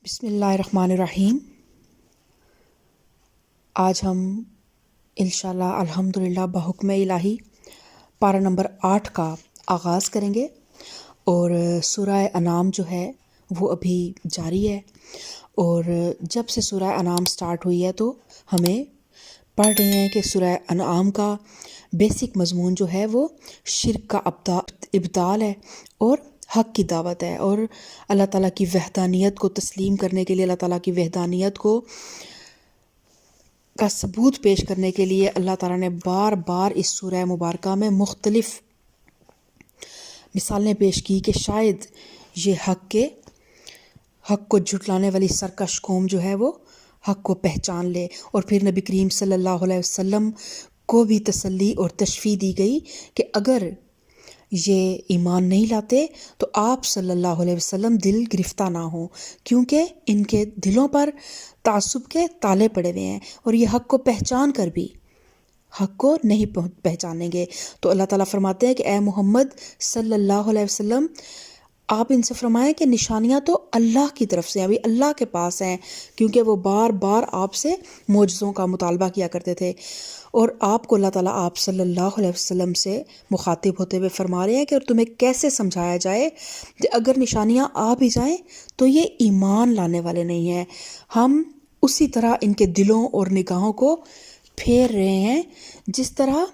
بسم اللہ الرحمن الرحیم۔ آج ہم انشاءاللہ الحمدللہ بحکم الہی پارہ نمبر 8 کا آغاز کریں گے، اور سورہ انعام جو ہے وہ ابھی جاری ہے، اور جب سے سورہ انعام سٹارٹ ہوئی ہے تو ہمیں پڑھ رہے ہیں کہ سورہ انعام کا بیسک مضمون جو ہے وہ شرک کا ابطال ہے اور حق کی دعوت ہے، اور اللہ تعالیٰ کی وحدانیت کو تسلیم کرنے کے لیے، اللہ تعالیٰ کی وحدانیت کا ثبوت پیش کرنے کے لیے اللہ تعالیٰ نے بار بار اس سورہ مبارکہ میں مختلف مثالیں پیش کی کہ شاید یہ حق کو جھٹلانے والی سرکش قوم جو ہے وہ حق کو پہچان لے، اور پھر نبی کریم صلی اللہ علیہ وسلم کو بھی تسلی اور تشفیع دی گئی کہ اگر یہ ایمان نہیں لاتے تو آپ صلی اللہ علیہ وسلم دل گرفتہ نہ ہوں، کیونکہ ان کے دلوں پر تعصب کے تالے پڑے ہوئے ہیں، اور یہ حق کو پہچان کر بھی حق کو نہیں پہچانیں گے۔ تو اللہ تعالیٰ فرماتے ہیں کہ اے محمد صلی اللہ علیہ وسلم، آپ ان سے فرمائیں کہ نشانیاں تو اللہ کی طرف سے ہیں، ابھی اللہ کے پاس ہیں، کیونکہ وہ بار بار آپ سے معجزوں کا مطالبہ کیا کرتے تھے، اور آپ کو اللہ تعالیٰ آپ صلی اللہ علیہ وسلم سے مخاطب ہوتے ہوئے فرما رہے ہیں کہ اور تمہیں کیسے سمجھایا جائے کہ اگر نشانیاں آ بھی جائیں تو یہ ایمان لانے والے نہیں ہیں، ہم اسی طرح ان کے دلوں اور نگاہوں کو پھیر رہے ہیں جس طرح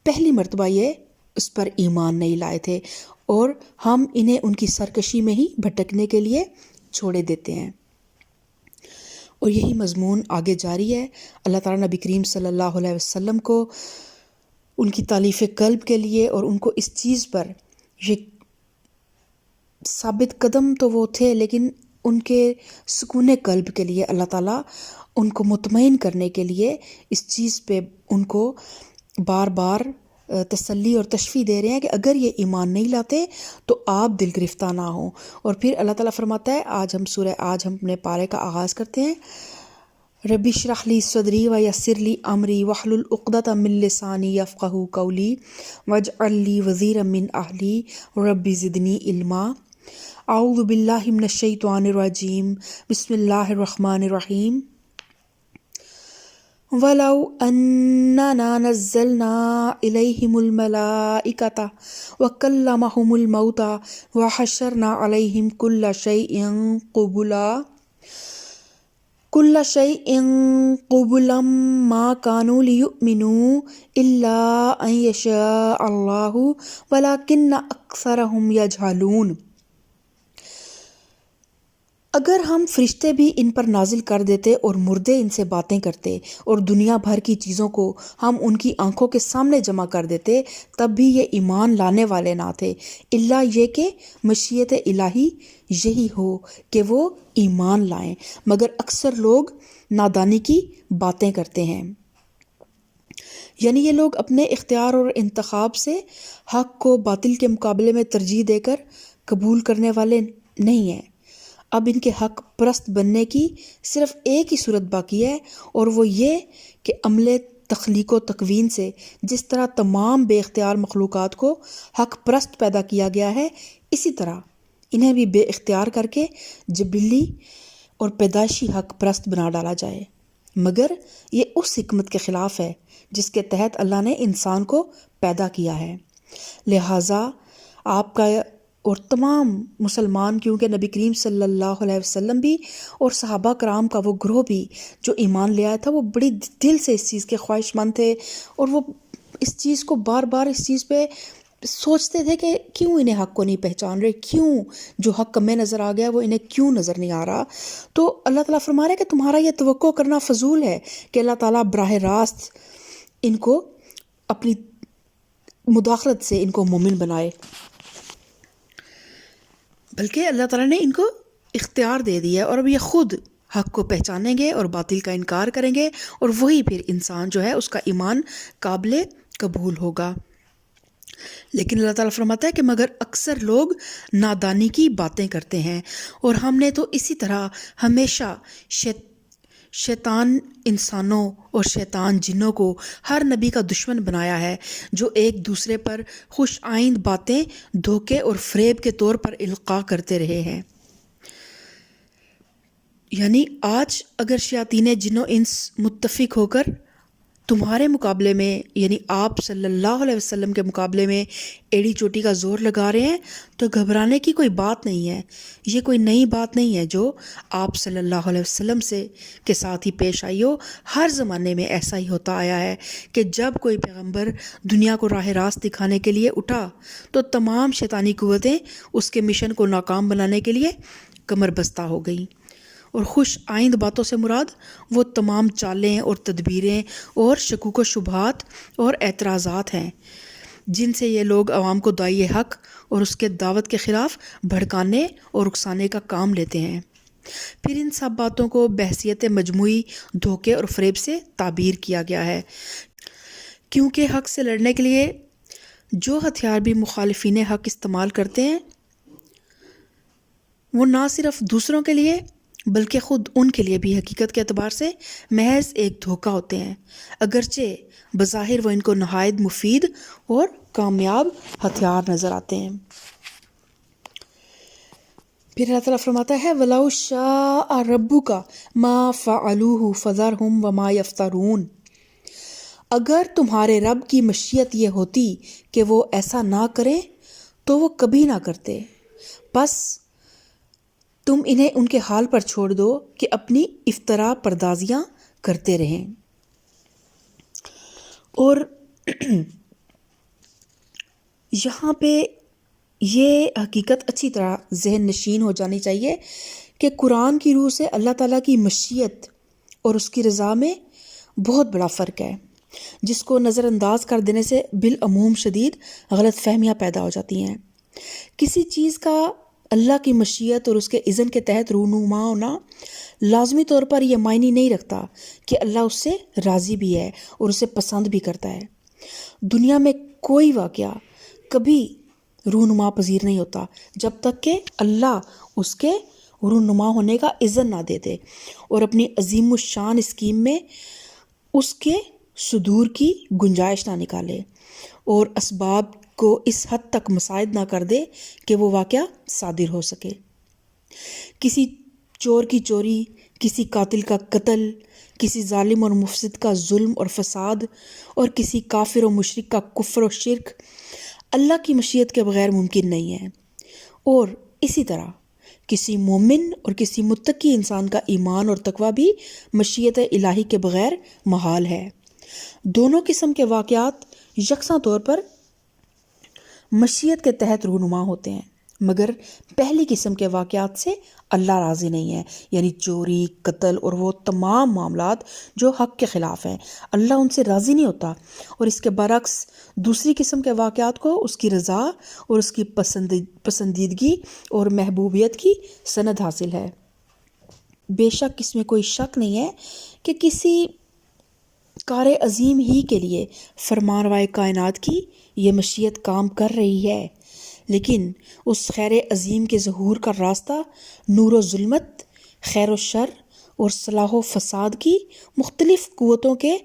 پہلی مرتبہ یہ اس پر ایمان نہیں لائے تھے، اور ہم انہیں ان کی سرکشی میں ہی بھٹکنے کے لیے چھوڑے دیتے ہیں۔ اور یہی مضمون آگے جاری ہے۔ اللہ تعالیٰ نبی کریم صلی اللہ علیہ وسلم کو ان کی تالیف قلب کے لیے اور ان کو اس چیز پر یہ ثابت قدم تو وہ تھے، لیکن ان کے سکون قلب کے لیے اللہ تعالیٰ ان کو مطمئن کرنے کے لیے اس چیز پہ ان کو بار بار تسلی اور تشفیع دے رہے ہیں کہ اگر یہ ایمان نہیں لاتے تو آپ دل گرفتہ نہ ہوں۔ اور پھر اللہ تعالیٰ فرماتا ہے، آج ہم اپنے پارے کا آغاز کرتے ہیں۔ ربی اشرح لی صدری ویسر لی امری واحلل عقدۃ من لسانی یفقہوا قولی واجعل لی وزیرا من اہلی ربی زدنی علما۔ اعوذ باللہ من الشیطان الرجیم، بسم اللہ الرحمن الرحیم۔ وَلَوْ أَنَّنَا نَزَّلْنَا إِلَيْهِمُ الْمَلَائِكَةَ وَكَلَّمَهُمُ الْمَوْتَى وَحَشَرْنَا عَلَيْهِمْ كُلَّ شَيْءٍ قُبُلًا مَا كَانُوا لِيُؤْمِنُوا إِلَّا أَن يَشَاءَ اللَّهُ وَلَكِنَّ أَكْثَرَهُمْ يَجْهَلُونَ۔ اگر ہم فرشتے بھی ان پر نازل کر دیتے اور مردے ان سے باتیں کرتے اور دنیا بھر کی چیزوں کو ہم ان کی آنکھوں کے سامنے جمع کر دیتے، تب بھی یہ ایمان لانے والے نہ تھے، الا یہ کہ مشیت الہی یہی ہو کہ وہ ایمان لائیں، مگر اکثر لوگ نادانی کی باتیں کرتے ہیں۔ یعنی یہ لوگ اپنے اختیار اور انتخاب سے حق کو باطل کے مقابلے میں ترجیح دے کر قبول کرنے والے نہیں ہیں۔ اب ان کے حق پرست بننے کی صرف ایک ہی صورت باقی ہے، اور وہ یہ کہ عمل تخلیق و تکوین سے جس طرح تمام بے اختیار مخلوقات کو حق پرست پیدا کیا گیا ہے، اسی طرح انہیں بھی بے اختیار کر کے جبلی اور پیدائشی حق پرست بنا ڈالا جائے، مگر یہ اس حکمت کے خلاف ہے جس کے تحت اللہ نے انسان کو پیدا کیا ہے۔ لہٰذا آپ کا اور تمام مسلمان، کیونکہ نبی کریم صلی اللہ علیہ وسلم بھی اور صحابہ کرام کا وہ گروہ بھی جو ایمان لے آیا تھا، وہ بڑی دل سے اس چیز کے خواہش مند تھے، اور وہ اس چیز کو بار بار اس چیز پہ سوچتے تھے کہ کیوں انہیں حق کو نہیں پہچان رہے، کیوں جو حق میں نظر آ گیا وہ انہیں کیوں نظر نہیں آ رہا۔ تو اللہ تعالیٰ فرما رہے ہیں کہ تمہارا یہ توقع کرنا فضول ہے کہ اللہ تعالیٰ براہ راست ان کو اپنی مداخلت سے ان کو مومن بنائے، بلکہ اللہ تعالیٰ نے ان کو اختیار دے دیا، اور اب یہ خود حق کو پہچانیں گے اور باطل کا انکار کریں گے، اور وہی پھر انسان جو ہے اس کا ایمان قابل قبول ہوگا۔ لیکن اللہ تعالیٰ فرماتا ہے کہ مگر اکثر لوگ نادانی کی باتیں کرتے ہیں، اور ہم نے تو اسی طرح ہمیشہ شیطان انسانوں اور شیطان جنوں کو ہر نبی کا دشمن بنایا ہے، جو ایک دوسرے پر خوش آئند باتیں دھوکے اور فریب کے طور پر القاء کرتے رہے ہیں۔ یعنی آج اگر شیاطین جن و انس متفق ہو کر تمہارے مقابلے میں، یعنی آپ صلی اللہ علیہ وسلم کے مقابلے میں ایڑی چوٹی کا زور لگا رہے ہیں، تو گھبرانے کی کوئی بات نہیں ہے۔ یہ کوئی نئی بات نہیں ہے جو آپ صلی اللہ علیہ وسلم کے ساتھ ہی پیش آئی ہو۔ ہر زمانے میں ایسا ہی ہوتا آیا ہے کہ جب کوئی پیغمبر دنیا کو راہ راست دکھانے کے لیے اٹھا تو تمام شیطانی قوتیں اس کے مشن کو ناکام بنانے کے لیے کمر بستہ ہو گئیں۔ اور خوش آئند باتوں سے مراد وہ تمام چالیں اور تدبیریں اور شکوک و شبہات اور اعتراضات ہیں جن سے یہ لوگ عوام کو داعی حق اور اس کے دعوت کے خلاف بھڑکانے اور اکسانے کا کام لیتے ہیں۔ پھر ان سب باتوں کو بحثیت مجموعی دھوکے اور فریب سے تعبیر کیا گیا ہے، کیونکہ حق سے لڑنے کے لیے جو ہتھیار بھی مخالفین حق استعمال کرتے ہیں وہ نہ صرف دوسروں کے لیے بلکہ خود ان کے لیے بھی حقیقت کے اعتبار سے محض ایک دھوکہ ہوتے ہیں، اگرچہ بظاہر وہ ان کو نہایت مفید اور کامیاب ہتھیار نظر آتے ہیں۔ پھر اللہ تعالیٰ فرماتا ہے وَلَوْ شَاءَ رَبُّكَ مَا فَعَلُوهُ فَذَرْهُمْ وَمَا يَفْتَرُونَ، اگر تمہارے رب کی مشیت یہ ہوتی کہ وہ ایسا نہ کریں تو وہ کبھی نہ کرتے، پس تم انہیں ان کے حال پر چھوڑ دو کہ اپنی افترا پردازیاں کرتے رہیں۔ اور یہاں پہ یہ حقیقت اچھی طرح ذہن نشین ہو جانی چاہیے کہ قرآن کی روح سے اللہ تعالیٰ کی مشیت اور اس کی رضا میں بہت بڑا فرق ہے، جس کو نظر انداز کر دینے سے بالعموم شدید غلط فہمیاں پیدا ہو جاتی ہیں۔ کسی چیز کا اللہ کی مشیت اور اس کے اذن کے تحت رونما ہونا لازمی طور پر یہ معنی نہیں رکھتا کہ اللہ اس سے راضی بھی ہے اور اسے پسند بھی کرتا ہے۔ دنیا میں کوئی واقعہ کبھی رونما پذیر نہیں ہوتا جب تک کہ اللہ اس کے رونما ہونے کا اذن نہ دے دے اور اپنی عظیم الشان اسکیم میں اس کے صدور کی گنجائش نہ نکالے اور اسباب کو اس حد تک مساعد نہ کر دے کہ وہ واقعہ صادر ہو سکے۔ کسی چور کی چوری، کسی قاتل کا قتل، کسی ظالم اور مفسد کا ظلم اور فساد، اور کسی کافر و مشرک کا کفر و شرک اللہ کی مشیت کے بغیر ممکن نہیں ہے، اور اسی طرح کسی مومن اور کسی متقی انسان کا ایمان اور تقوی بھی مشیت الہی کے بغیر محال ہے۔ دونوں قسم کے واقعات یکساں طور پر مشیت کے تحت رونما ہوتے ہیں، مگر پہلی قسم کے واقعات سے اللہ راضی نہیں ہے، یعنی چوری، قتل اور وہ تمام معاملات جو حق کے خلاف ہیں، اللہ ان سے راضی نہیں ہوتا، اور اس کے برعکس دوسری قسم کے واقعات کو اس کی رضا اور اس کی پسندیدگی اور محبوبیت کی سند حاصل ہے۔ بے شک اس میں کوئی شک نہیں ہے کہ کسی کار عظیم ہی کے لیے فرمانروائے کائنات کی یہ مشیت کام کر رہی ہے، لیکن اس خیر عظیم کے ظہور کا راستہ نور و ظلمت، خیر و شر اور صلاح و فساد کی مختلف قوتوں کے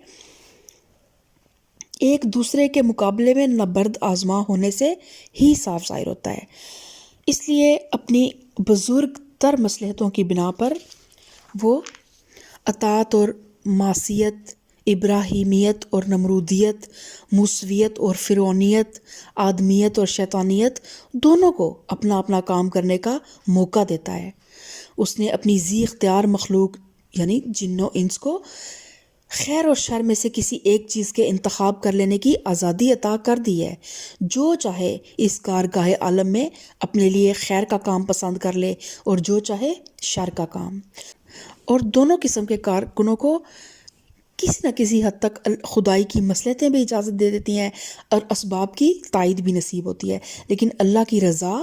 ایک دوسرے کے مقابلے میں نبرد آزما ہونے سے ہی صاف ظاہر ہوتا ہے۔ اس لیے اپنی بزرگ تر مصلحتوں کی بنا پر وہ اطاعت اور معصیت، ابراہیمیت اور نمرودیت، موسویت اور فرعونیت، آدمیت اور شیطانیت دونوں کو اپنا اپنا کام کرنے کا موقع دیتا ہے۔ اس نے اپنی ذی اختیار مخلوق یعنی جن و انس کو خیر اور شر میں سے کسی ایک چیز کے انتخاب کر لینے کی آزادی عطا کر دی ہے۔ جو چاہے اس کارگاہ عالم میں اپنے لیے خیر کا کام پسند کر لے اور جو چاہے شر کا کام، اور دونوں قسم کے کارکنوں کو کسی نہ کسی حد تک خدائی کی مصلحتیں بھی اجازت دے دیتی ہیں اور اسباب کی تائید بھی نصیب ہوتی ہے، لیکن اللہ کی رضا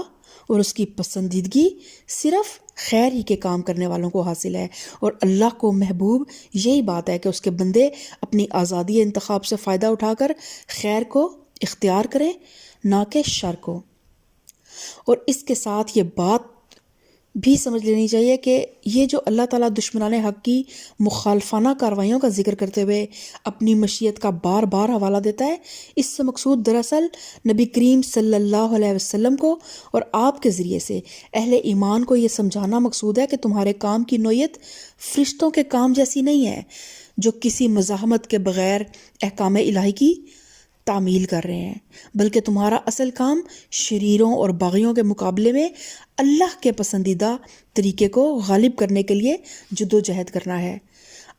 اور اس کی پسندیدگی صرف خیر ہی کے کام کرنے والوں کو حاصل ہے، اور اللہ کو محبوب یہی بات ہے کہ اس کے بندے اپنی آزادی انتخاب سے فائدہ اٹھا کر خیر کو اختیار کریں، نہ کہ شر کو۔ اور اس کے ساتھ یہ بات بھی سمجھ لینی چاہیے کہ یہ جو اللہ تعالیٰ دشمنان حق کی مخالفانہ کارروائیوں کا ذکر کرتے ہوئے اپنی مشیت کا بار بار حوالہ دیتا ہے، اس سے مقصود دراصل نبی کریم صلی اللہ علیہ وسلم کو اور آپ کے ذریعے سے اہل ایمان کو یہ سمجھانا مقصود ہے کہ تمہارے کام کی نوعیت فرشتوں کے کام جیسی نہیں ہے، جو کسی مزاحمت کے بغیر احکام الہی کی تعمیل کر رہے ہیں، بلکہ تمہارا اصل کام شریروں اور باغیوں کے مقابلے میں اللہ کے پسندیدہ طریقے کو غالب کرنے کے لیے جد و جہد کرنا ہے۔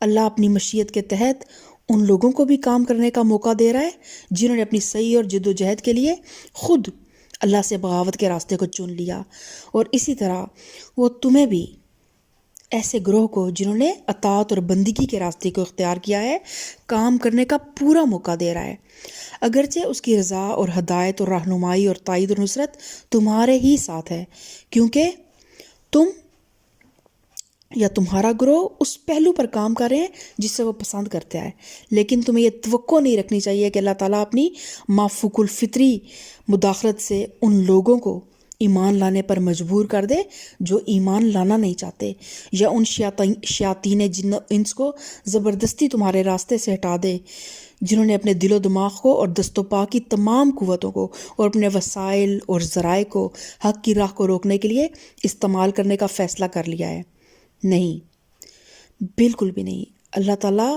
اللہ اپنی مشیت کے تحت ان لوگوں کو بھی کام کرنے کا موقع دے رہا ہے جنہوں نے اپنی صحیح اور جد و جہد کے لیے خود اللہ سے بغاوت کے راستے کو چن لیا، اور اسی طرح وہ تمہیں بھی ایسے گروہ کو جنہوں نے اطاعت اور بندگی کے راستے کو اختیار کیا ہے کام کرنے کا پورا موقع دے رہا ہے، اگرچہ اس کی رضا اور ہدایت اور رہنمائی اور تائید اور نصرت تمہارے ہی ساتھ ہے، کیونکہ تم یا تمہارا گروہ اس پہلو پر کام کر رہے ہیں جس سے وہ پسند کرتا ہے، لیکن تمہیں یہ توقع نہیں رکھنی چاہیے کہ اللہ تعالیٰ اپنی مافوق الفطری مداخلت سے ان لوگوں کو ایمان لانے پر مجبور کر دے جو ایمان لانا نہیں چاہتے، یا ان شیاطین جن و انس کو زبردستی تمہارے راستے سے ہٹا دے جنہوں نے اپنے دل و دماغ کو اور دست و پا کی تمام قوتوں کو اور اپنے وسائل اور ذرائع کو حق کی راہ کو روکنے کے لیے استعمال کرنے کا فیصلہ کر لیا ہے۔ نہیں، بالکل بھی نہیں۔ اللہ تعالیٰ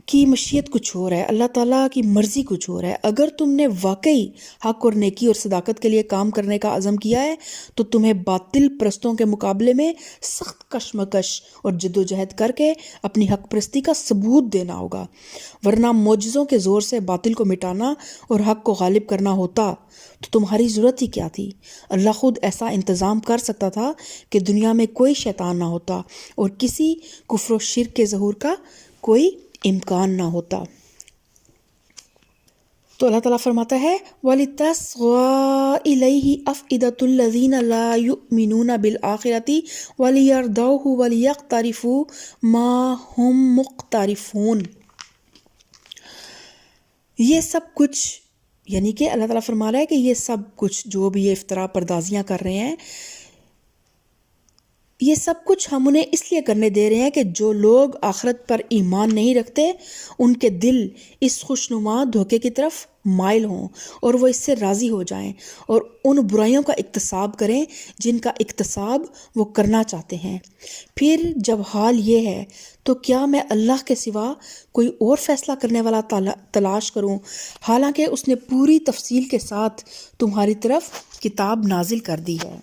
کی مشیت کچھ اور ہے، اللہ تعالیٰ کی مرضی کچھ اور ہے۔ اگر تم نے واقعی حق اور نیکی اور صداقت کے لیے کام کرنے کا عزم کیا ہے تو تمہیں باطل پرستوں کے مقابلے میں سخت کشمکش اور جد و جہد کر کے اپنی حق پرستی کا ثبوت دینا ہوگا، ورنہ معجزوں کے زور سے باطل کو مٹانا اور حق کو غالب کرنا ہوتا تو تمہاری ضرورت ہی کیا تھی؟ اللہ خود ایسا انتظام کر سکتا تھا کہ دنیا میں کوئی شیطان نہ ہوتا اور کسی کفر و شرک کے ظہور کا کوئی امکان نہ ہوتا۔ تو اللہ تعالیٰ فرماتا ہے وَلِتَصْغَىٰ إِلَيْهِ أَفْئِدَةُ الَّذِينَ لَا يُؤْمِنُونَ بِالْآخِرَةِ وَلِيَرْضَوْهُ وَلِيَقْتَرِفُوا مَا هُمْ مُقْتَرِفُونَ۔ یہ سب کچھ، یعنی کہ اللہ تعالیٰ فرما رہا ہے کہ یہ سب کچھ جو بھی یہ افطرا پردازیاں کر رہے ہیں، یہ سب کچھ ہم انہیں اس لیے کرنے دے رہے ہیں کہ جو لوگ آخرت پر ایمان نہیں رکھتے ان کے دل اس خوشنما دھوکے کی طرف مائل ہوں اور وہ اس سے راضی ہو جائیں اور ان برائیوں کا اکتساب کریں جن کا اکتساب وہ کرنا چاہتے ہیں۔ پھر جب حال یہ ہے تو کیا میں اللہ کے سوا کوئی اور فیصلہ کرنے والا تلاش کروں، حالانکہ اس نے پوری تفصیل کے ساتھ تمہاری طرف کتاب نازل کر دی ہے۔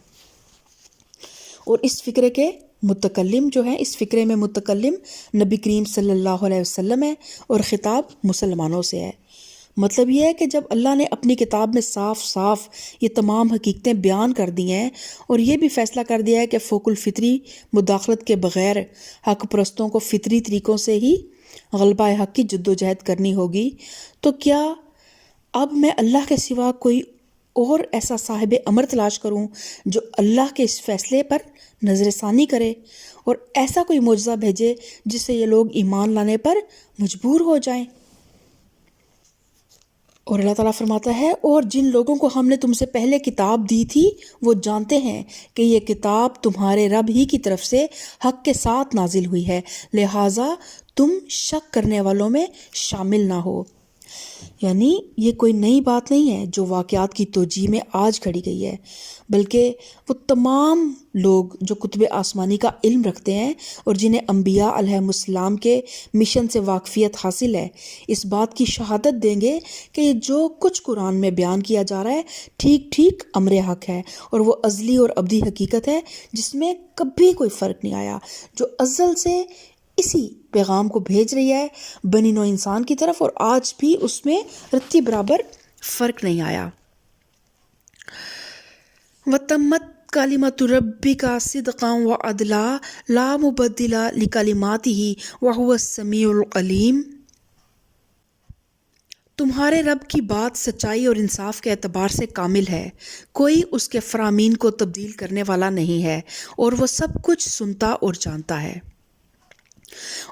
اور اس فقرے کے متکلم جو ہیں، اس فقرے میں متکلم نبی کریم صلی اللہ علیہ وسلم ہے اور خطاب مسلمانوں سے ہے۔ مطلب یہ ہے کہ جب اللہ نے اپنی کتاب میں صاف صاف یہ تمام حقیقتیں بیان کر دی ہیں اور یہ بھی فیصلہ کر دیا ہے کہ فوق الفطری مداخلت کے بغیر حق پرستوں کو فطری طریقوں سے ہی غلبہ حق کی جد و جہد کرنی ہوگی، تو کیا اب میں اللہ کے سوا کوئی اور ایسا صاحب امر تلاش کروں جو اللہ کے اس فیصلے پر نظر ثانی کرے اور ایسا کوئی معجزہ بھیجے جس سے یہ لوگ ایمان لانے پر مجبور ہو جائیں؟ اور اللہ تعالیٰ فرماتا ہے اور جن لوگوں کو ہم نے تم سے پہلے کتاب دی تھی وہ جانتے ہیں کہ یہ کتاب تمہارے رب ہی کی طرف سے حق کے ساتھ نازل ہوئی ہے، لہٰذا تم شک کرنے والوں میں شامل نہ ہو۔ یعنی یہ کوئی نئی بات نہیں ہے جو واقعات کی توجیہ میں آج کھڑی گئی ہے، بلکہ وہ تمام لوگ جو کتب آسمانی کا علم رکھتے ہیں اور جنہیں انبیاء علیہ السلام کے مشن سے واقفیت حاصل ہے، اس بات کی شہادت دیں گے کہ یہ جو کچھ قرآن میں بیان کیا جا رہا ہے ٹھیک ٹھیک امر حق ہے اور وہ ازلی اور ابدی حقیقت ہے جس میں کبھی کوئی فرق نہیں آیا، جو ازل سے اسی پیغام کو بھیج رہی ہے بنی نوع انسان کی طرف، اور آج بھی اس میں رتی برابر فرق نہیں آیا۔ وَتَمَّتْ كَلِمَةُ رَبِّكَ صِدْقًا وَعَدْلًا لَا مُبَدِّلَ لِكَلِمَاتِهِ وَهُوَ السَّمِيعُ الْعَلِيمُ۔ تمہارے رب کی بات سچائی اور انصاف کے اعتبار سے کامل ہے، کوئی اس کے فرامین کو تبدیل کرنے والا نہیں ہے اور وہ سب کچھ سنتا اور جانتا ہے۔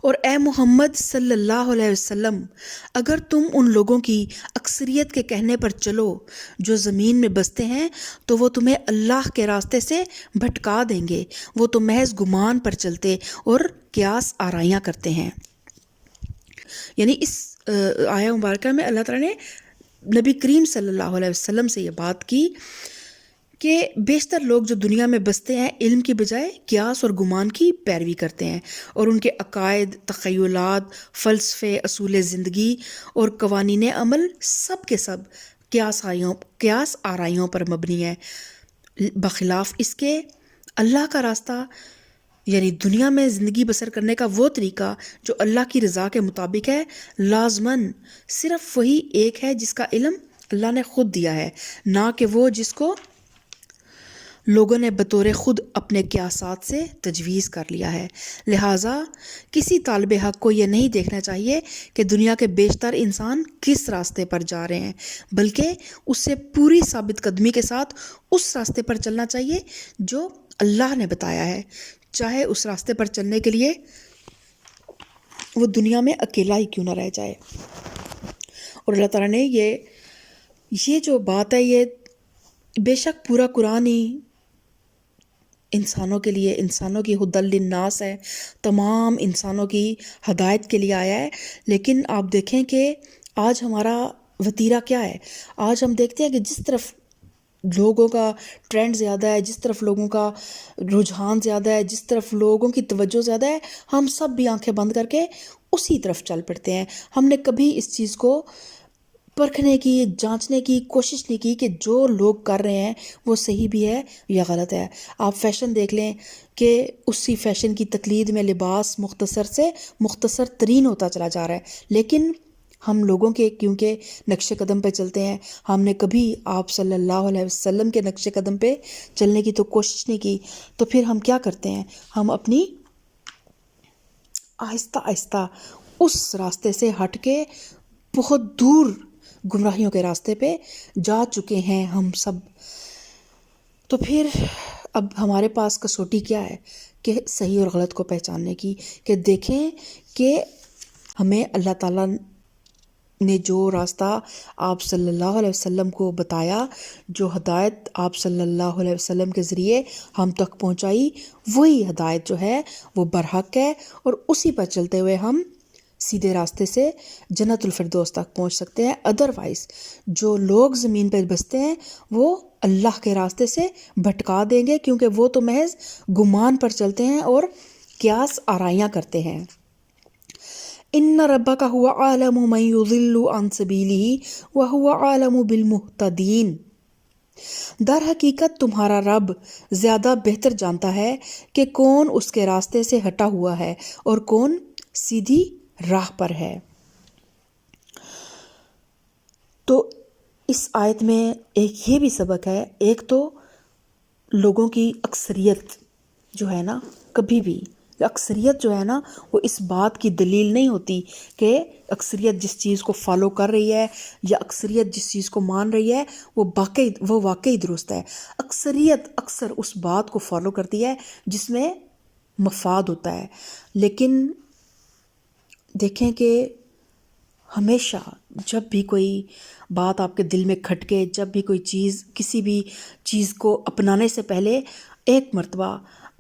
اور اے محمد صلی اللہ علیہ وسلم، اگر تم ان لوگوں کی اکثریت کے کہنے پر چلو جو زمین میں بستے ہیں تو وہ تمہیں اللہ کے راستے سے بھٹکا دیں گے، وہ تو محض گمان پر چلتے اور قیاس آرائیاں کرتے ہیں۔ یعنی اس آیہ مبارکہ میں اللہ تعالیٰ نے نبی کریم صلی اللہ علیہ وسلم سے یہ بات کی کہ بیشتر لوگ جو دنیا میں بستے ہیں علم کی بجائے قیاس اور گمان کی پیروی کرتے ہیں، اور ان کے عقائد، تخیلات، فلسفے، اصول زندگی اور قوانین عمل سب کے سب قیاس آرائیوں پر مبنی ہے، بخلاف اس کے اللہ کا راستہ یعنی دنیا میں زندگی بسر کرنے کا وہ طریقہ جو اللہ کی رضا کے مطابق ہے، لازماً صرف وہی ایک ہے جس کا علم اللہ نے خود دیا ہے، نہ کہ وہ جس کو لوگوں نے بطور خود اپنے قیاسات سے تجویز کر لیا ہے۔ لہٰذا کسی طالب حق کو یہ نہیں دیکھنا چاہیے کہ دنیا کے بیشتر انسان کس راستے پر جا رہے ہیں، بلکہ اس سے پوری ثابت قدمی کے ساتھ اس راستے پر چلنا چاہیے جو اللہ نے بتایا ہے، چاہے اس راستے پر چلنے کے لیے وہ دنیا میں اکیلا ہی کیوں نہ رہ جائے۔ اور اللہ تعالیٰ نے یہ جو بات ہے، یہ بے شک پورا قرآن ہی انسانوں کے لیے، انسانوں کی ہدی للناس ہے، تمام انسانوں کی ہدایت کے لیے آیا ہے، لیکن آپ دیکھیں کہ آج ہمارا وتیرہ کیا ہے۔ آج ہم دیکھتے ہیں کہ جس طرف لوگوں کا ٹرینڈ زیادہ ہے، جس طرف لوگوں کا رجحان زیادہ ہے، جس طرف لوگوں کی توجہ زیادہ ہے، ہم سب بھی آنکھیں بند کر کے اسی طرف چل پڑتے ہیں۔ ہم نے کبھی اس چیز کو پرکھنے کی، جانچنے کی کوشش نہیں کی کہ جو لوگ کر رہے ہیں وہ صحیح بھی ہے یا غلط ہے۔ آپ فیشن دیکھ لیں کہ اسی فیشن کی تقلید میں لباس مختصر سے مختصر ترین ہوتا چلا جا رہا ہے، لیکن ہم لوگوں کے کیونکہ نقش قدم پہ چلتے ہیں، ہم نے کبھی آپ صلی اللہ علیہ وسلم کے نقش قدم پہ چلنے کی تو کوشش نہیں کی، تو پھر ہم کیا کرتے ہیں، ہم اپنی آہستہ آہستہ اس راستے سے ہٹ کے بہت دور گمراہیوں کے راستے پہ جا چکے ہیں ہم سب۔ تو پھر اب ہمارے پاس کسوٹی کیا ہے کہ صحیح اور غلط کو پہچاننے کی، کہ دیکھیں کہ ہمیں اللہ تعالیٰ نے جو راستہ آپ صلی اللہ علیہ وسلم کو بتایا، جو ہدایت آپ صلی اللہ علیہ وسلم کے ذریعے ہم تک پہنچائی، وہی ہدایت جو ہے وہ برحق ہے، اور اسی پر چلتے ہوئے ہم سیدھے راستے سے جنت الفردوس تک پہنچ سکتے ہیں۔ ادروائز جو لوگ زمین پر بستے ہیں وہ اللہ کے راستے سے بھٹکا دیں گے، کیونکہ وہ تو محض گمان پر چلتے ہیں اور قیاس آرائیاں کرتے ہیں۔ ان ربک هو اعلم من یضل عن سبیلہ وهو اعلم بالمہتدین۔ در حقیقت تمہارا رب زیادہ بہتر جانتا ہے کہ کون اس کے راستے سے ہٹا ہوا ہے اور کون سیدھی راہ پر ہے۔ تو اس آیت میں ایک یہ بھی سبق ہے، ایک تو لوگوں کی اکثریت جو ہے نا، کبھی بھی اکثریت جو ہے نا وہ اس بات کی دلیل نہیں ہوتی کہ اکثریت جس چیز کو فالو کر رہی ہے یا اکثریت جس چیز کو مان رہی ہے وہ واقعی درست ہے۔ اکثریت اکثر اس بات کو فالو کرتی ہے جس میں مفاد ہوتا ہے، لیکن دیکھیں کہ ہمیشہ جب بھی کوئی بات آپ کے دل میں کھٹکے، جب بھی کوئی چیز، کسی بھی چیز کو اپنانے سے پہلے ایک مرتبہ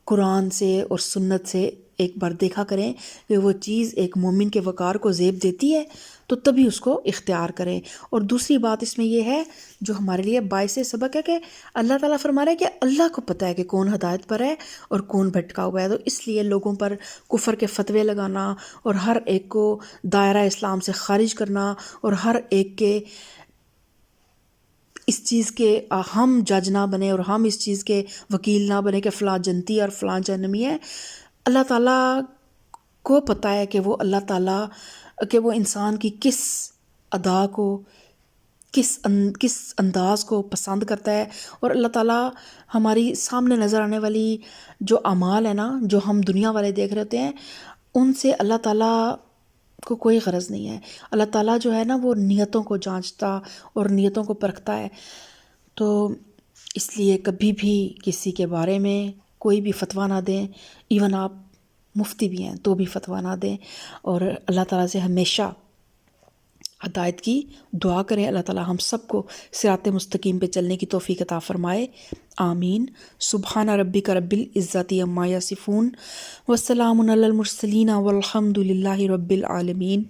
قرآن سے اور سنت سے ایک بار دیکھا کریں کہ وہ چیز ایک مومن کے وقار کو زیب دیتی ہے تو تبھی اس کو اختیار کریں۔ اور دوسری بات اس میں یہ ہے جو ہمارے لیے باعث سبق ہے کہ اللہ تعالیٰ فرما رہا ہے کہ اللہ کو پتہ ہے کہ کون ہدایت پر ہے اور کون بھٹکا ہوا ہے، تو اس لیے لوگوں پر کفر کے فتوے لگانا اور ہر ایک کو دائرہ اسلام سے خارج کرنا اور ہر ایک کے اس چیز کے ہم جج نہ بنے اور ہم اس چیز کے وکیل نہ بنے کہ فلاں جنتی اور فلاں جہنمی ہے۔ اللہ تعالیٰ کو پتہ ہے کہ وہ اللہ تعالیٰ کہ وہ انسان کی کس ادا کو، کس انداز کو پسند کرتا ہے، اور اللہ تعالیٰ ہماری سامنے نظر آنے والی جو اعمال ہیں نا، جو ہم دنیا والے دیکھ رہے ہوتے ہیں، ان سے اللہ تعالیٰ کو کوئی غرض نہیں ہے۔ اللہ تعالیٰ جو ہے نا وہ نیتوں کو جانچتا اور نیتوں کو پرکھتا ہے۔ تو اس لیے کبھی بھی کسی کے بارے میں کوئی بھی فتویٰ نہ دیں، ایون آپ مفتی بھی ہیں تو بھی فتویٰ نہ دیں، اور اللہ تعالیٰ سے ہمیشہ ہدایت کی دعا کریں۔ اللہ تعالیٰ ہم سب کو صراط مستقیم پہ چلنے کی توفیق عطا فرمائے، آمین۔ سبحان ربک رب العزت عما یصفون وسلام علی المرسلین والحمد للہ رب العالمین۔